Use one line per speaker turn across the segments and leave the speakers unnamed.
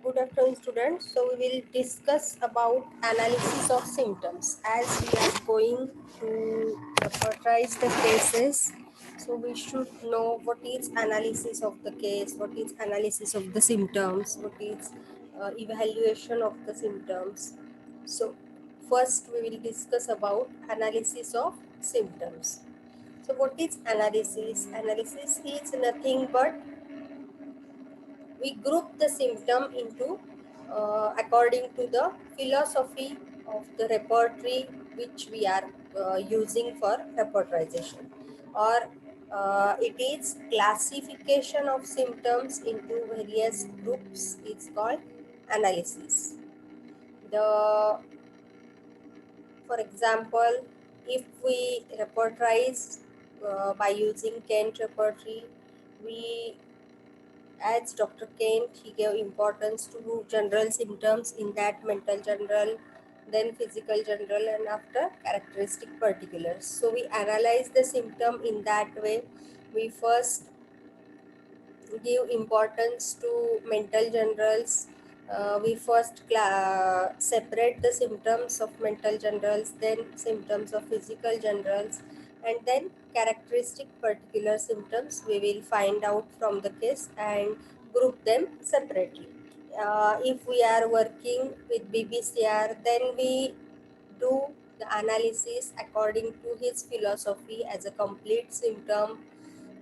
Good afternoon, students. So we will discuss about analysis of symptoms as we are going to repertorize the cases. So we should know what is analysis of the case, what is analysis of the symptoms, what is evaluation of the symptoms. So first we will discuss about analysis of symptoms. So what is analysis? Analysis is nothing but we group the symptom into according to the philosophy of the repertory which we are using for repertorization, or it is classification of symptoms into various groups. It's called analysis. The For example, if we repertorize by using Kent repertory, we as Dr. Kent, he gave importance to general symptoms, in that mental general, then physical general, and after characteristic particulars. So we analyze the symptom in that way. We first give importance to mental generals. We first separate the symptoms of mental generals, then symptoms of physical generals, and then characteristic particular symptoms we will find out from the case and group them separately. If we are working with BBCR, then we do the analysis according to his philosophy as a complete symptom.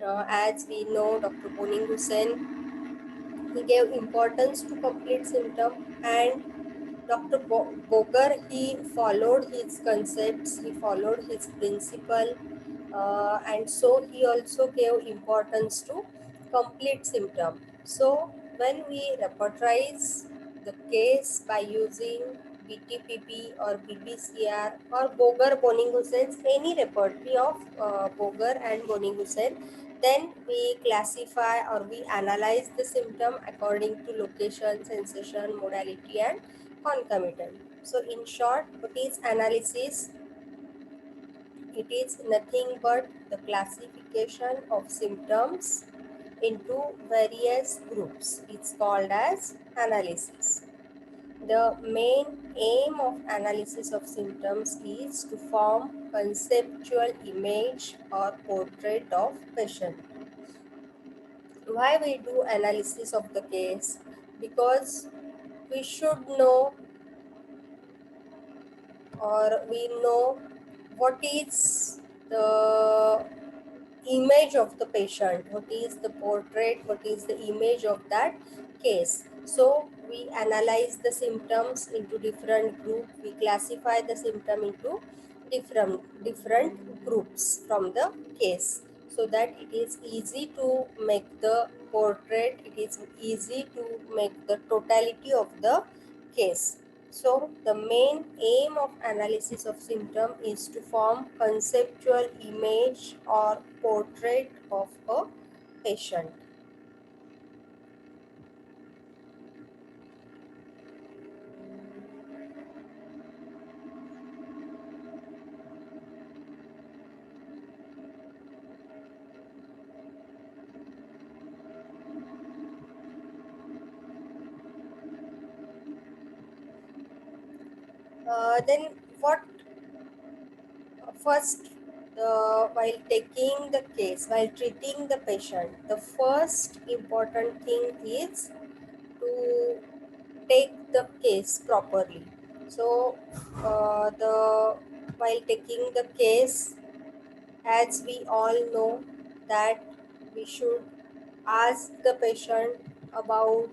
As we know, Dr. Boning Hussain, he gave importance to complete symptom, and Dr. Boger, he followed his concepts, he followed his principle, and so he also gave importance to complete symptom. So when we repertorize the case by using BTPP or BBCR or Boger Boning Hussein's any repertory of Boger and Boning Hussein, then we classify or we analyze the symptom according to location, sensation, modality, and concomitant. So in short, what is analysis? It is nothing but the classification of symptoms into various groups. It's called as analysis. The main aim of analysis of symptoms is to form conceptual image or portrait of patient. Why we do analysis of the case? Because we should know, or we know what is the image of the patient, what is the portrait, what is the image of that case. So we analyze the symptoms into different groups, we classify the symptom into different groups from the case, so that it is easy to make the portrait, it is easy to make the totality of the case. So the main aim of analysis of symptom is to form conceptual image or portrait of a patient. Then what first, while taking the case, while treating the patient, the first important thing is to take the case properly. So the while taking the case, as we all know that we should ask the patient about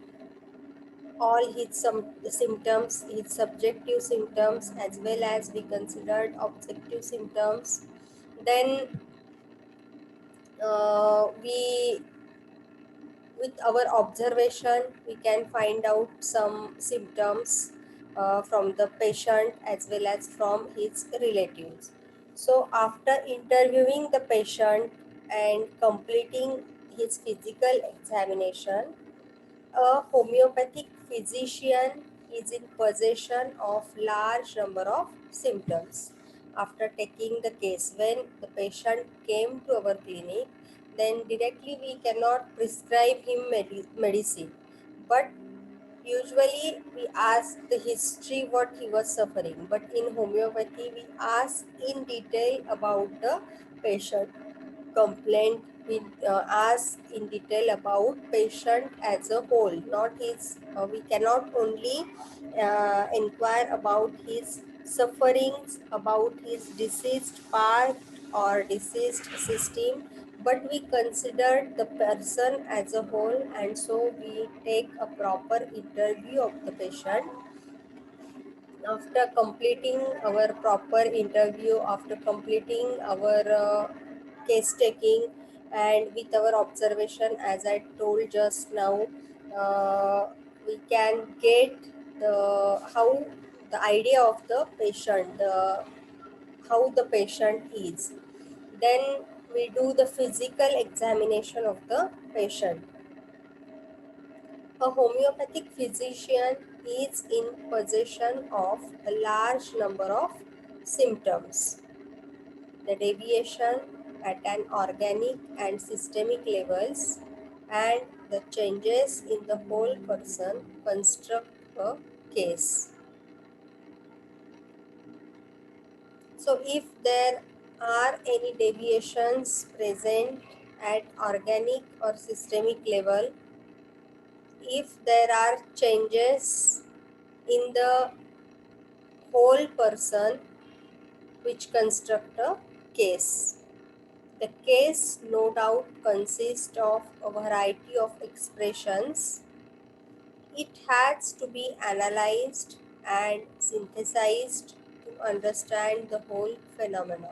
all his symptoms, his subjective symptoms, as well as we considered objective symptoms. Then we with our observation we can find out some symptoms from the patient as well as from his relatives. So after interviewing the patient and completing his physical examination, a homeopathic physician is in possession of large number of symptoms. After taking the case, when the patient came to our clinic, then directly we cannot prescribe him medicine. But Usually, we ask the history what he was suffering, but in homeopathy, we ask in detail about the patient complaint. We ask in detail about patient as a whole, not his. We cannot only inquire about his sufferings, about his deceased part or deceased system, but we consider the person as a whole, and so we take a proper interview of the patient. After completing our proper interview, after completing our case taking, and with our observation, as I told just now, we can get the how the idea of the patient, the how the patient is. Then we do the physical examination of the patient. A homeopathic physician is in possession of a large number of symptoms. The deviation at an organic and systemic levels and the changes in the whole person construct a case. So if there are any deviations present at organic or systemic level, if there are changes in the whole person which construct a case. The case no doubt consists of a variety of expressions. It has to be analyzed and synthesized to understand the whole phenomena.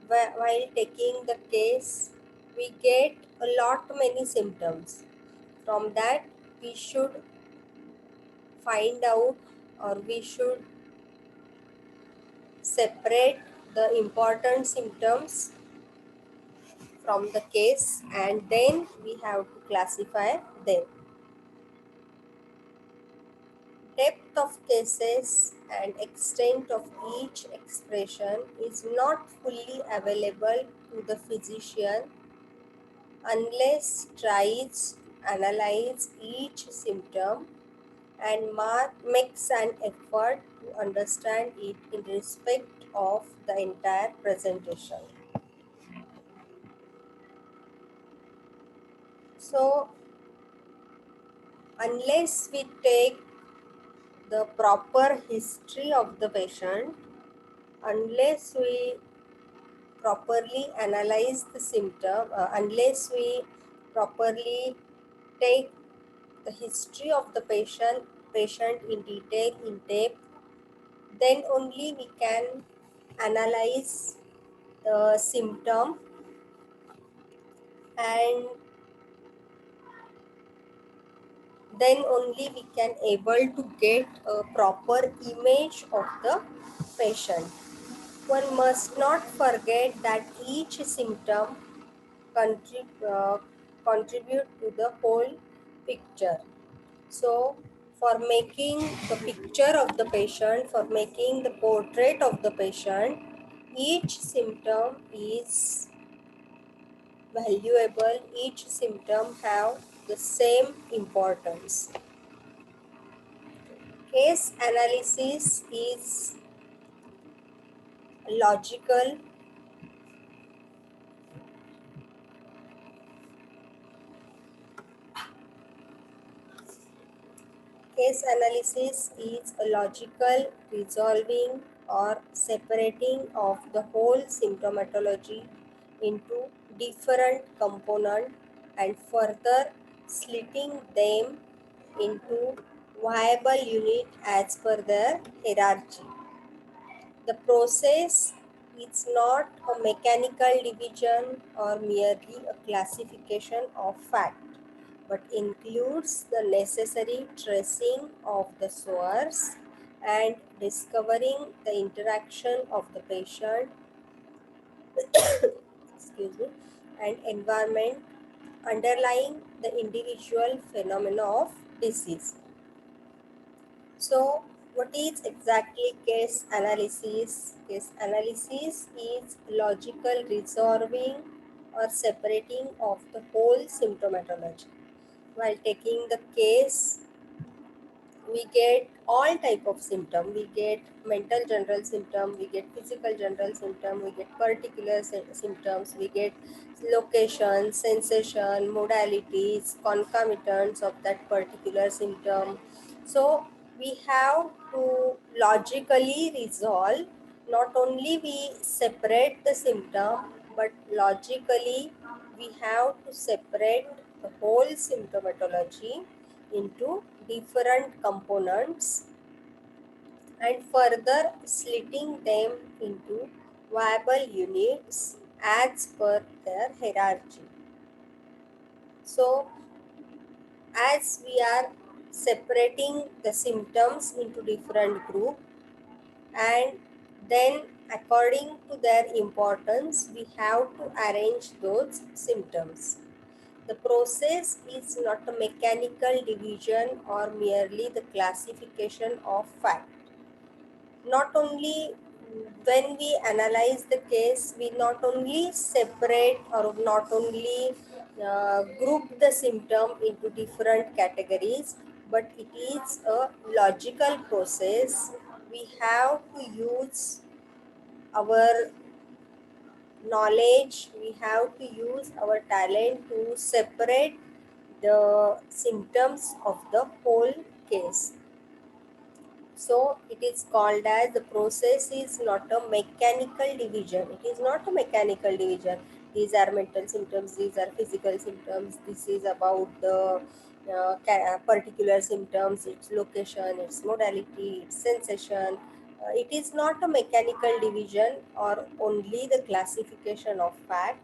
While taking the case, we get a lot many symptoms. From that, we should find out, or we should separate the important symptoms from the case, and then we have to classify them. Depth of cases and extent of each expression is not fully available to the physician unless tries to analyze each symptom and makes an effort to understand it in respect of the entire presentation. So, unless we take the proper history of the patient, unless we properly analyze the symptom, unless we properly take the history of the patient in detail, in depth, then only we can analyze the symptom, and then only we can able to get a proper image of the patient. One must not forget that each symptom contrib- contribute to the whole picture. So, for making the picture of the patient, for making the portrait of the patient, each symptom is valuable, each symptom have the same importance. Case analysis is logical. Case analysis is a logical resolving or separating of the whole symptomatology into different components and further slitting them into viable unit as per their hierarchy. The process is not a mechanical division or merely a classification of fact, but includes the necessary tracing of the source and discovering the interaction of the patient excuse me, and environment underlying the individual phenomena of disease. So, what is exactly case analysis? Case analysis is logical resolving or separating of the whole symptomatology. While taking the case, we get all type of symptom. We get mental general symptom, we get physical general symptom, we get particular symptoms, we get location, sensation, modalities, concomitants of that particular symptom. So we have to logically resolve. Not only we separate the symptom, but logically we have to separate the whole symptomatology into different components and further slitting them into viable units as per their hierarchy. So, as we are separating the symptoms into different groups, and then according to their importance, we have to arrange those symptoms. The process is not a mechanical division or merely the classification of fact. Not only when we analyze the case, we not only separate or not only group the symptom into different categories, but it is a logical process. We have to use our knowledge, we have to use our talent to separate the symptoms of the whole case. So it is called as the process is not a mechanical division. It is not a mechanical division. These are mental symptoms, these are physical symptoms, this is about the particular symptoms, its location, its modality, its sensation. It is not a mechanical division or only the classification of fact,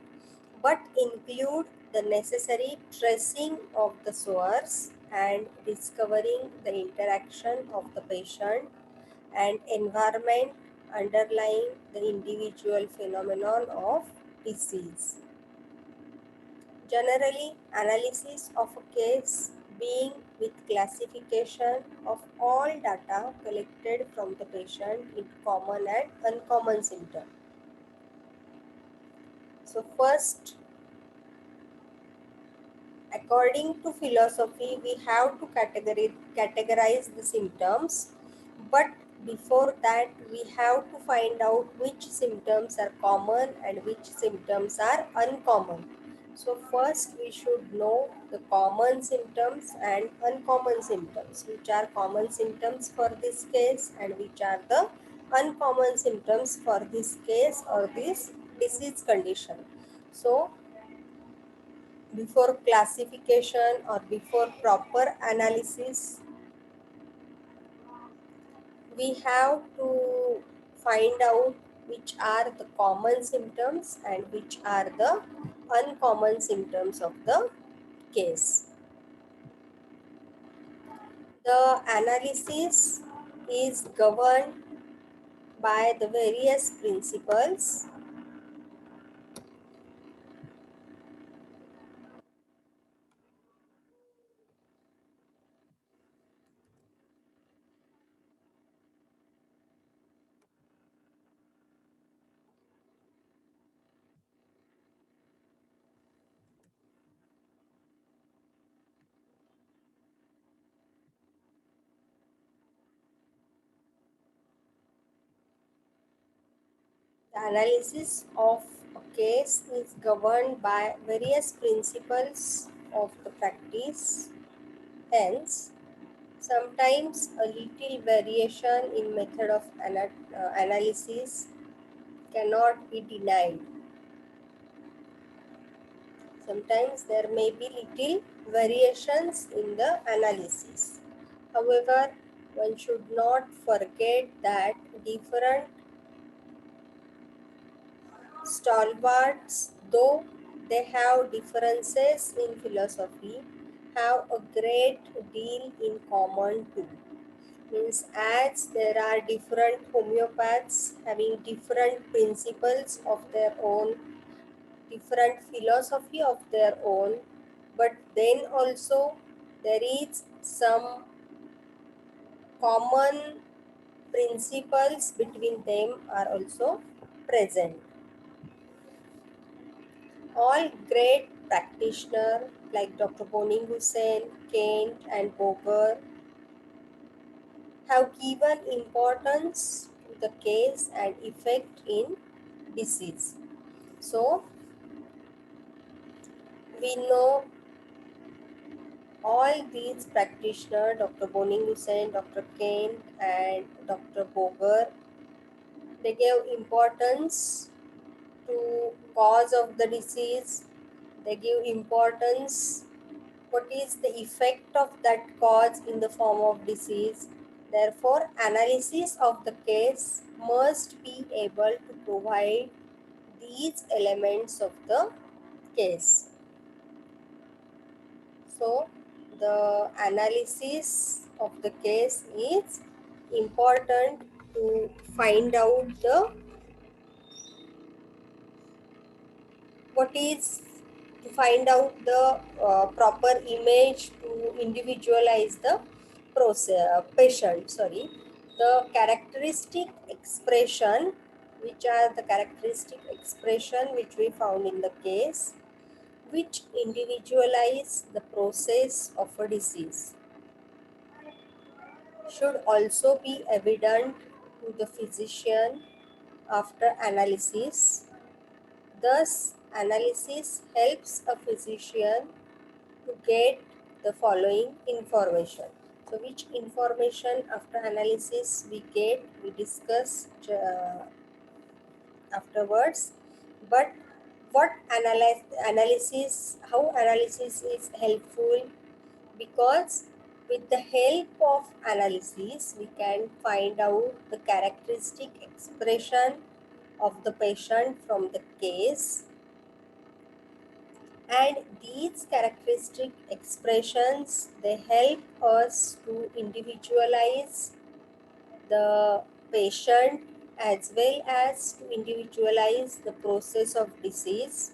but include the necessary tracing of the source and discovering the interaction of the patient and environment underlying the individual phenomenon of disease. Generally, analysis of a case being with classification of all data collected from the patient into common and uncommon symptoms. So first, according to philosophy, we have to categorize the symptoms, but before that, we have to find out which symptoms are common and which symptoms are uncommon. So, first, we should know the common symptoms and uncommon symptoms, which are common symptoms for this case and which are the uncommon symptoms for this case or this disease condition. So, before classification or before proper analysis, we have to find out which are the common symptoms and which are the uncommon symptoms of the case. The analysis is governed by the various principles. The analysis of a case is governed by various principles of the practice. Hence, sometimes a little variation in method of analysis cannot be denied. Sometimes there may be little variations in the analysis. However, one should not forget that different stalwarts, though they have differences in philosophy, have a great deal in common too. Means as there are different homeopaths having different principles of their own, different philosophy of their own, but then also there is some common principles between them are also present. All great practitioners like Dr. Boning Hussain, Kent and Boger have given importance to the case and effect in disease. So we know all these practitioners, Dr. Boning Hussain, Dr. Kane, and Dr. Boger, they gave importance to cause of the disease. They give importance what is the effect of that cause in the form of disease. Therefore, analysis of the case must be able to provide these elements of the case. So, the analysis of the case is important to find out the what is to find out the proper image to individualize the patient. Sorry, the characteristic expression, which are the characteristic expression which we found in the case, which individualize the process of a disease, should also be evident to the physician after analysis. Thus, analysis helps a physician to get the following information. So, which information after analysis we get, we discuss afterwards. But what analysis, how analysis is helpful, because with the help of analysis we can find out the characteristic expression of the patient from the case, and these characteristic expressions, they help us to individualize the patient as well as to individualize the process of disease,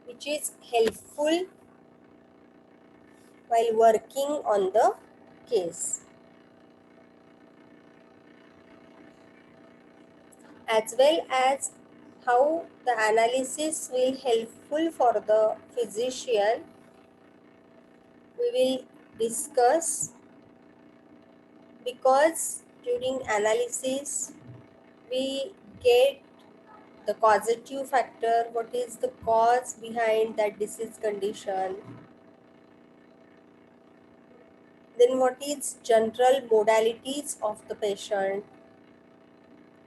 which is helpful while working on the case, as well as how the analysis will helpful for the physician. We will discuss, because during analysis we get the causative factor, what is the cause behind that disease condition, then what is general modalities of the patient,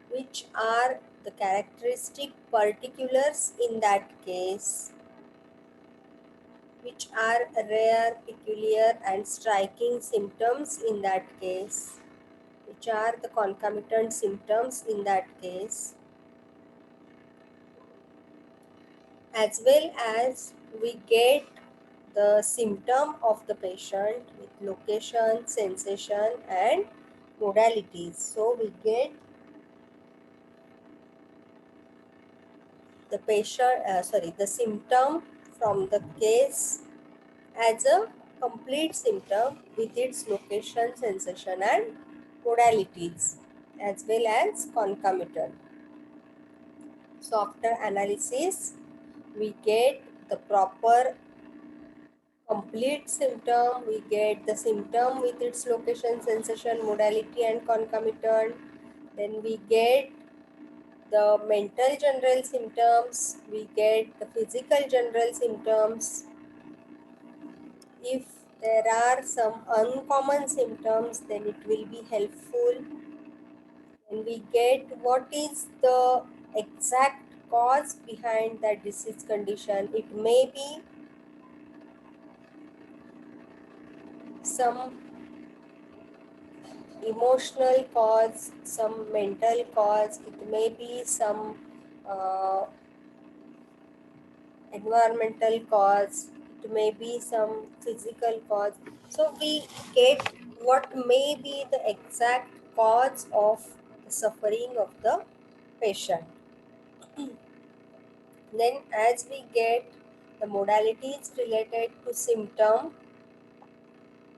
which are the characteristic particulars in that case, which are rare, peculiar, and striking symptoms in that case, which are the concomitant symptoms in that case, as well as we get the symptom of the patient with location, sensation, and modalities. So we get the symptom from the case as a complete symptom with its location, sensation, and modalities, as well as concomitant. So after analysis, we get the proper complete symptom, we get the symptom with its location, sensation, modality, and concomitant. Then we get the mental general symptoms, we get the physical general symptoms. If there are some uncommon symptoms, then it will be helpful. And we get what is the exact cause behind that disease condition. It may be some emotional cause, some mental cause, it may be some uh, environmental cause, it may be some physical cause. So we get what may be the exact cause of the suffering of the patient. Then as we get the modalities related to symptom,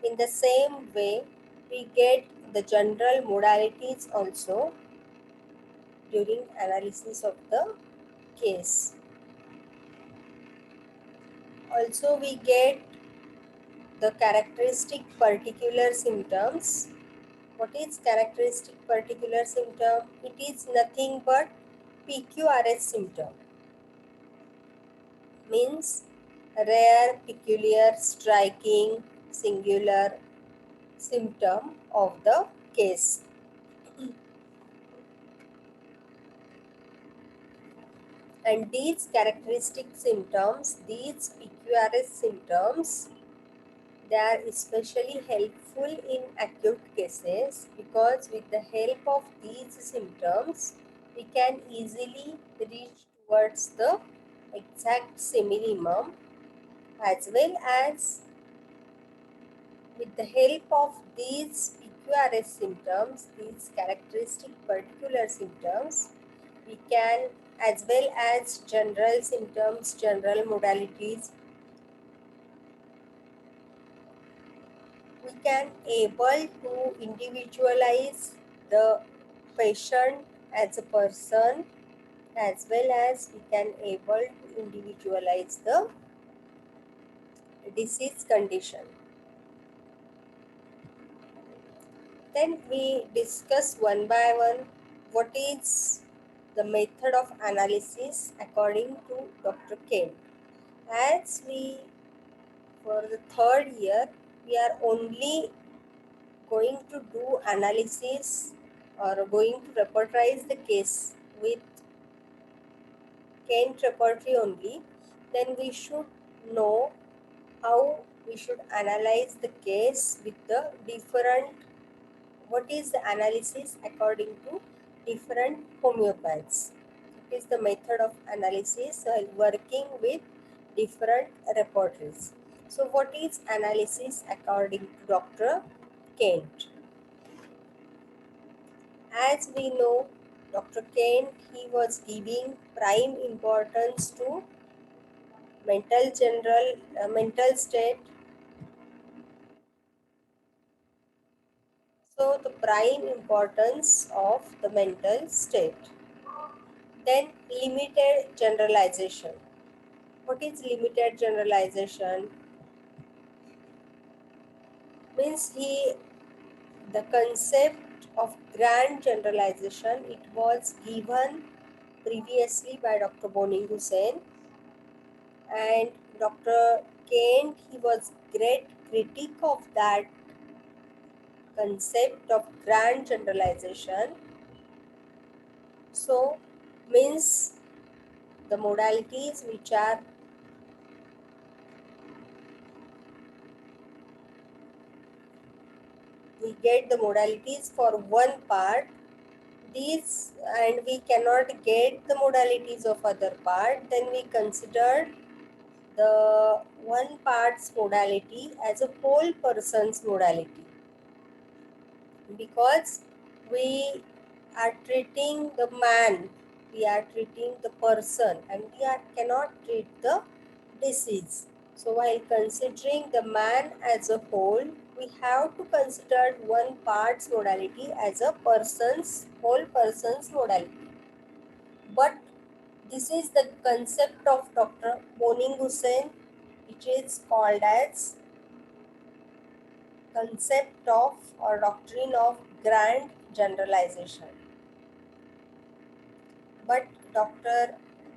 in the same way we get the general modalities also during analysis of the case. Also we get the characteristic particular symptoms. What is characteristic particular symptom? It is nothing but PQRS symptom. Means rare, peculiar, striking, singular symptom of the case. And these characteristic symptoms, these PQRS symptoms, they are especially helpful in acute cases because with the help of these symptoms, we can easily reach towards the exact minimum, as well as with the help of these PQRS symptoms, these characteristic particular symptoms, we can, as well as general symptoms, general modalities, we can able to individualize the patient as a person, as well as we can able to individualize the disease condition. Then we discuss one by one what is the method of analysis according to Dr. Kent. As we, for the third year, we are only going to do analysis or going to repertorize the case with Kent repertory only, then we should know how we should analyze the case with the different, what is the analysis according to different homeopaths. It is the method of analysis working with different repertories. So what is analysis according to Dr. Kent? As we know, Dr. Kent, he was giving prime importance to mental state. So the prime importance of the mental state. Then limited generalization. What is limited generalization? Means the concept of grand generalization, it was given previously by Dr. Boning Hussain, and Dr. Kent, he was great critic of that concept of grand generalization. So means the modalities which are we get the modalities for one part, these, and we cannot get the modalities of other part, then we consider the one part's modality as a whole person's modality, because we are treating the man, we are treating the person, and cannot treat the disease. So while considering the man as a whole, we have to consider one part's modality as a whole person's modality. But this is the concept of Dr. Boning Hussain, which is called as concept of or doctrine of grand generalization. But Dr.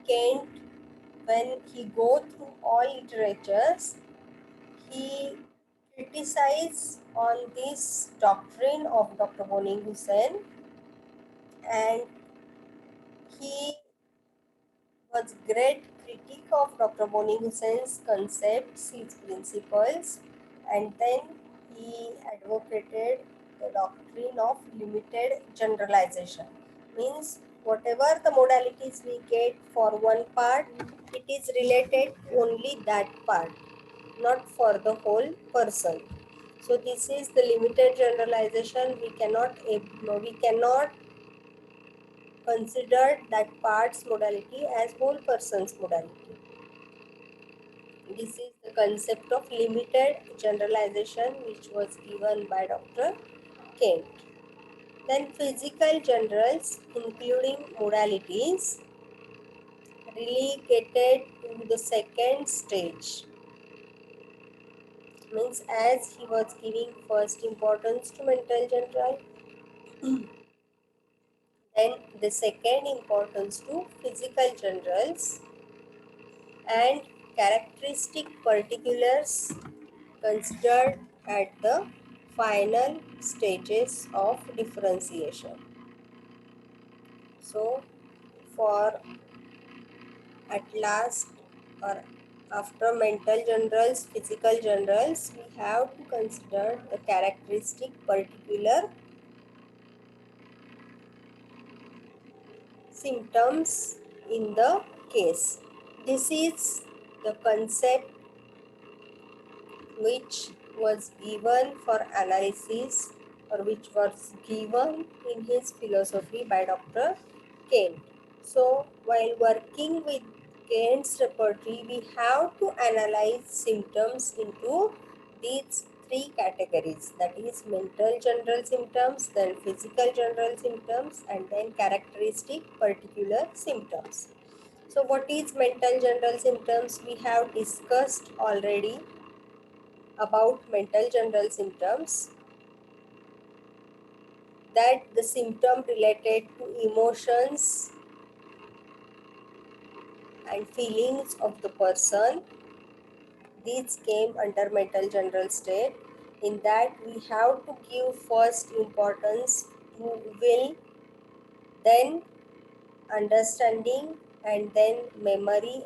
Kent, when he go through all literatures, he criticized on this doctrine of Dr. Boning Hussain, and he was great critic of Dr. Boning Hussain's concepts, his principles, and then he advocated the doctrine of limited generalization. Means whatever the modalities we get for one part, it is related only that part, not for the whole person. So this is the limited generalization. We cannot consider that part's modality as whole person's modality. This is the concept of limited generalization which was given by Dr. Kent. Then physical generals including modalities relegated to the second stage. Means as he was giving first importance to mental general, then the second importance to physical generals, and characteristic particulars considered at the final stages of differentiation. So for at last, or after mental generals, physical generals, we have to consider the characteristic particular symptoms in the case. This is the concept which was given for analysis, or which was given in his philosophy by Dr. Kent. So, while working with Kent's repertory, we have to analyze symptoms into these three categories, that is mental general symptoms, then physical general symptoms, and then characteristic particular symptoms. So, what is mental general symptoms? We have discussed already about mental general symptoms, that the symptom related to emotions and feelings of the person, these came under mental general state. In that we have to give first importance to will, then understanding, and then memory,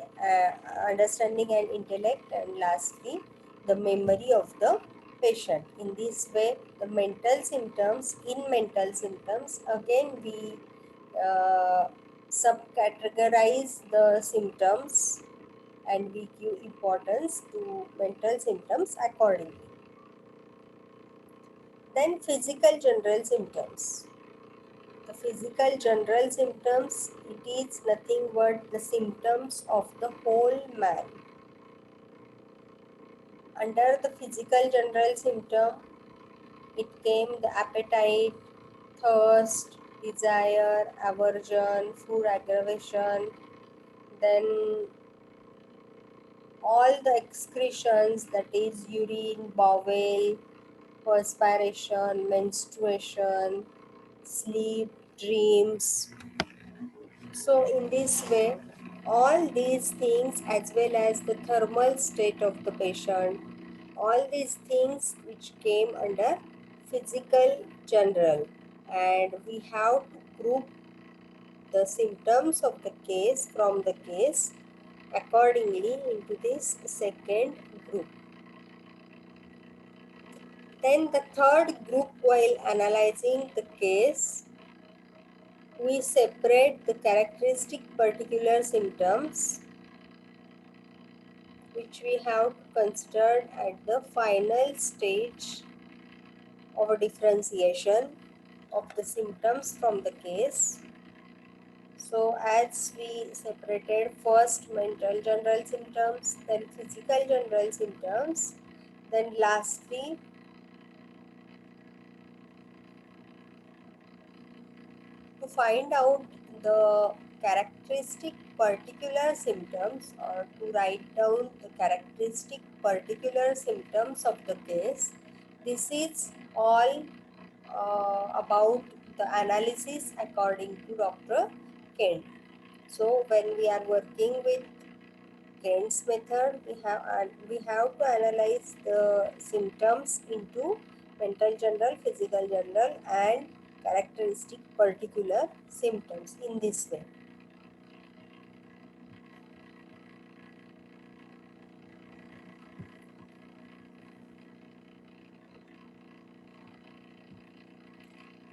understanding and intellect, and lastly the memory of the patient. In this way, the mental symptoms, in mental symptoms again we subcategorize the symptoms, and we give importance to mental symptoms accordingly. Then physical general symptoms. The physical general symptoms, it is nothing but the symptoms of the whole man. Under the physical general symptom, it came the appetite, thirst, desire, aversion, food aggravation, then all the excretions, that is urine, bowel, perspiration, menstruation, sleep, dreams. So, in this way, all these things, as well as the thermal state of the patient, all these things which came under physical general, and we have to group the symptoms of the case from the case accordingly into this second group. Then the third group, while analyzing the case, we separate the characteristic particular symptoms which we have considered at the final stage of a differentiation of the symptoms from the case. So, as we separated first mental general symptoms, then physical general symptoms, then lastly to find out the characteristic particular symptoms, or to write down the characteristic particular symptoms of the case. This is all about the analysis according to Dr. Kent. So when we are working with Kent's method, we have to analyze the symptoms into mental general, physical general, and characteristic particular symptoms in this way.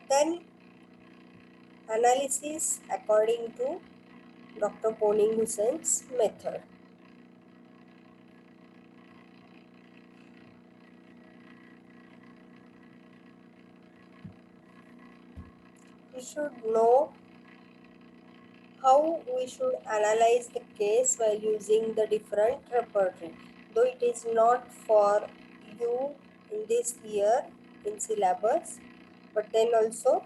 Then analysis according to Dr. Poning Hussein's method. We should know how we should analyze the case while using the different repertory. Though it is not for you in this year in syllabus, but then also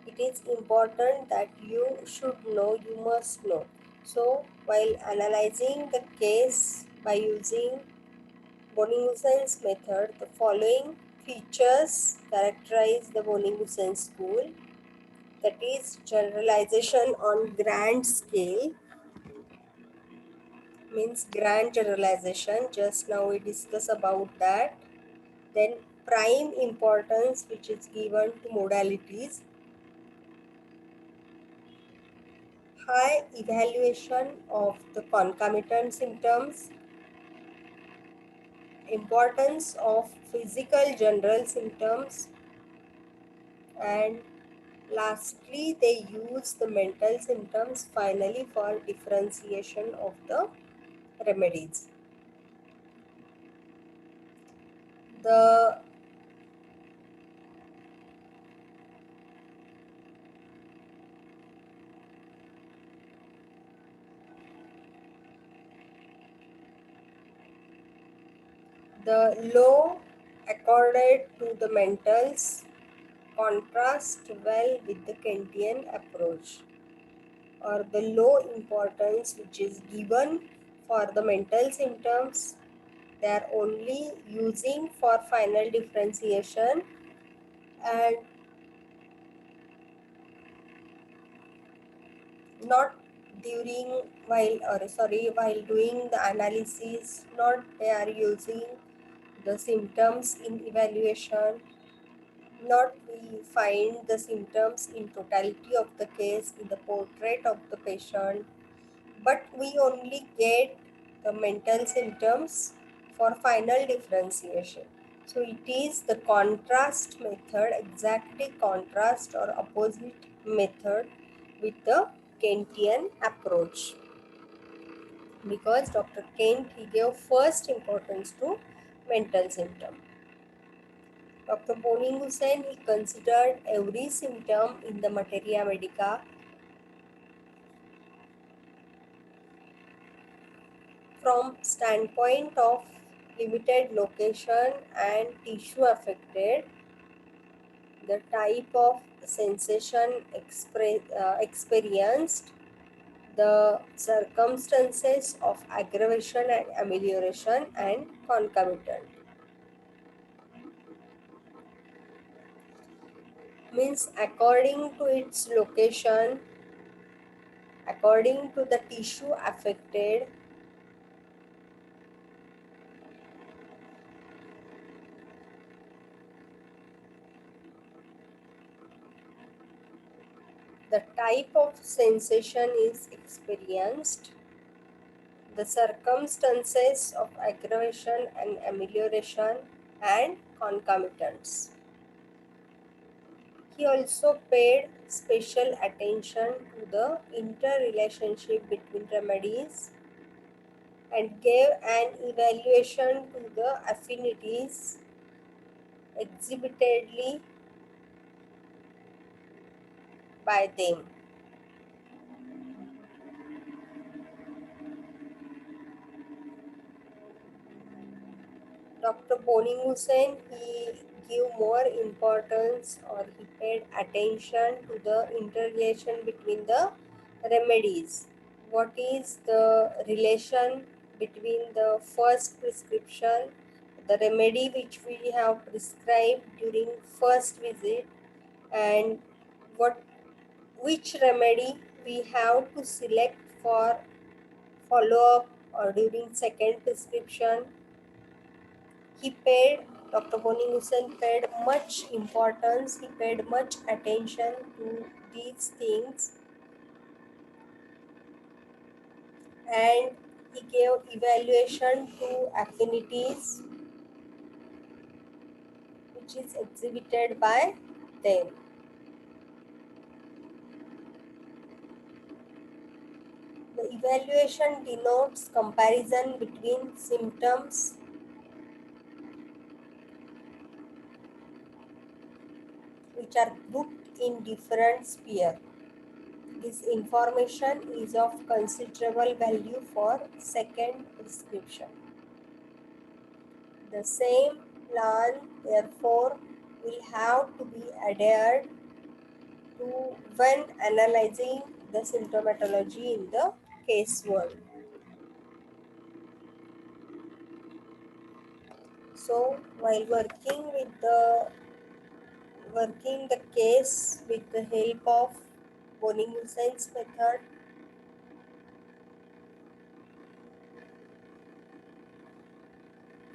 it is important that you should know, you must know. So while analyzing the case by using Boning-Hussein's method. The following features characterize the Boning-Hussein school, that is generalization on grand scale, means grand generalization. Just now we discuss about that. Then prime importance which is given to modalities, high evaluation of the concomitant symptoms, importance of physical general symptoms, and lastly they use the mental symptoms finally for differentiation of the remedies. The the law accorded to the mentals contrast well with the Kantian approach, or the low importance which is given for the mental symptoms. They are only using for final differentiation and not during while doing the analysis, not they are using the symptoms in evaluation, not we find the symptoms in totality of the case in the portrait of the patient, but we only get the mental symptoms for final differentiation. So it is the contrast method, exactly contrast or opposite method with the Kantian approach, because Dr. Kent he gave first importance to mental symptom. Dr. Boning Hussain he considered every symptom in the materia medica from standpoint of limited location and tissue affected, the type of sensation experienced, the circumstances of aggravation and amelioration, and concomitant. Means according to its location, according to the tissue affected, the type of sensation is experienced, the circumstances of aggravation and amelioration, and concomitants. He also paid special attention to the interrelationship between remedies and gave an evaluation to the affinities exhibitedly by them. Dr. Boning Hussain, he gave more importance or he paid attention to the interrelation between the remedies. What is the relation between the first prescription, the remedy which we have prescribed during first visit, and what which remedy we have to select for follow-up or during second prescription. He paid, Dr. Boni Hussain paid much importance, he paid much attention to these things, and he gave evaluation to affinities which is exhibited by them. The evaluation denotes comparison between symptoms which are grouped in different spheres. This information is of considerable value for second prescription. The same plan, therefore, will have to be adhered to when analyzing the symptomatology in the case 1. So while working the case with the help of Bonning-Hussein's method,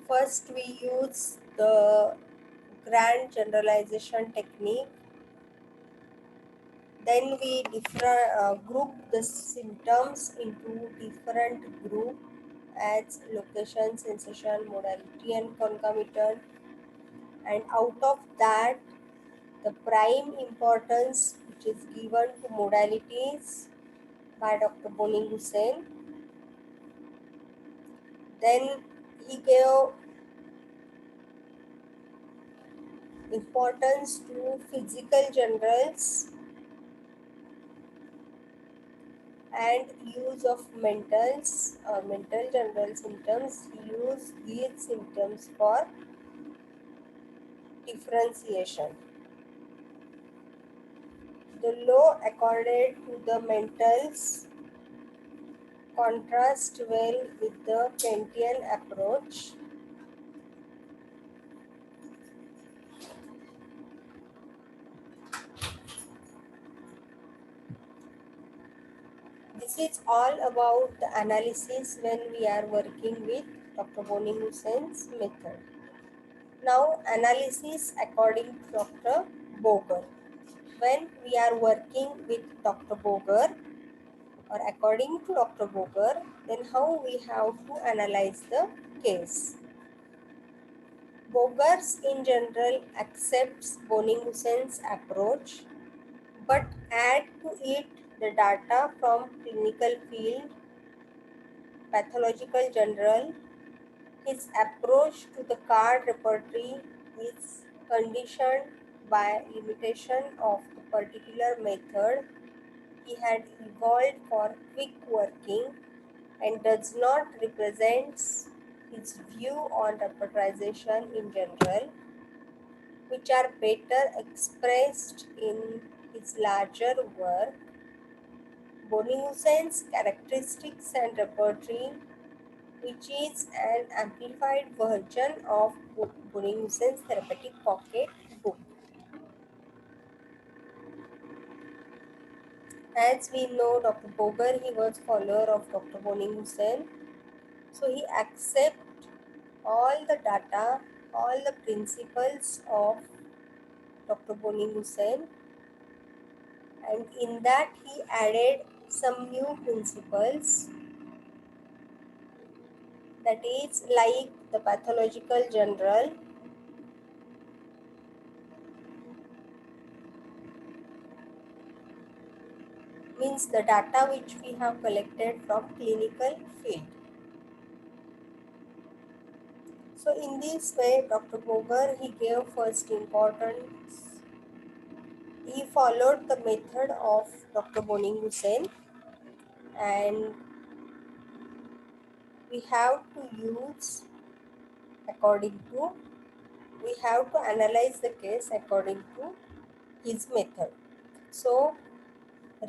first we use the grand generalization technique. Then we group the symptoms into different group as location, sensation, modality, and concomitant. And out of that, the prime importance which is given to modalities by Dr. Boning Hussain. Then he gave importance to physical generals and use of mental general symptoms. He used these symptoms for differentiation. The law accorded to the mentals contrast well with the Kantian approach. This is all about the analysis when we are working with Dr. Boning Hussein's method. Now, analysis according to Dr. Boger. When we are working with Dr. Boger or according to Dr. Boger, then how we have to analyze the case. Bogers in general accepts Boning-Hussein's approach but add to it the data from clinical field, pathological general. His approach to the card repertory is conditioned by limitation of the particular method he had evolved for quick working and does not represent his view on repertorization in general, which are better expressed in his larger work, Boning-Hussein's Characteristics and Repertory, which is an amplified version of Boning-Hussein's Therapeutic Pocket book. As we know, Dr. Boger, he was follower of Dr. Boning-Hussein. So he accepts all the data, all the principles of Dr. Boning-Hussein, and in that he added some new principles, that is like the pathological general, means the data which we have collected from clinical field. So in this way, Dr. Boger, he gave first importance. He followed the method of Dr. Boning Hussain, and we have to use according to, we have to analyze the case according to his method. So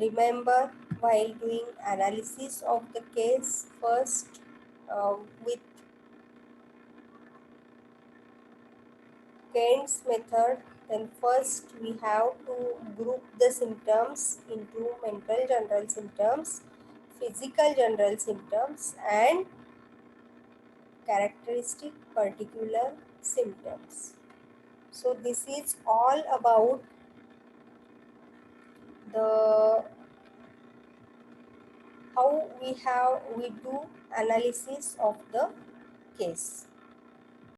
remember, while doing analysis of the case, first with Kent's method, then first we have to group the symptoms into mental general symptoms, physical general symptoms, and characteristic particular symptoms. So this is all about the how we do analysis of the case.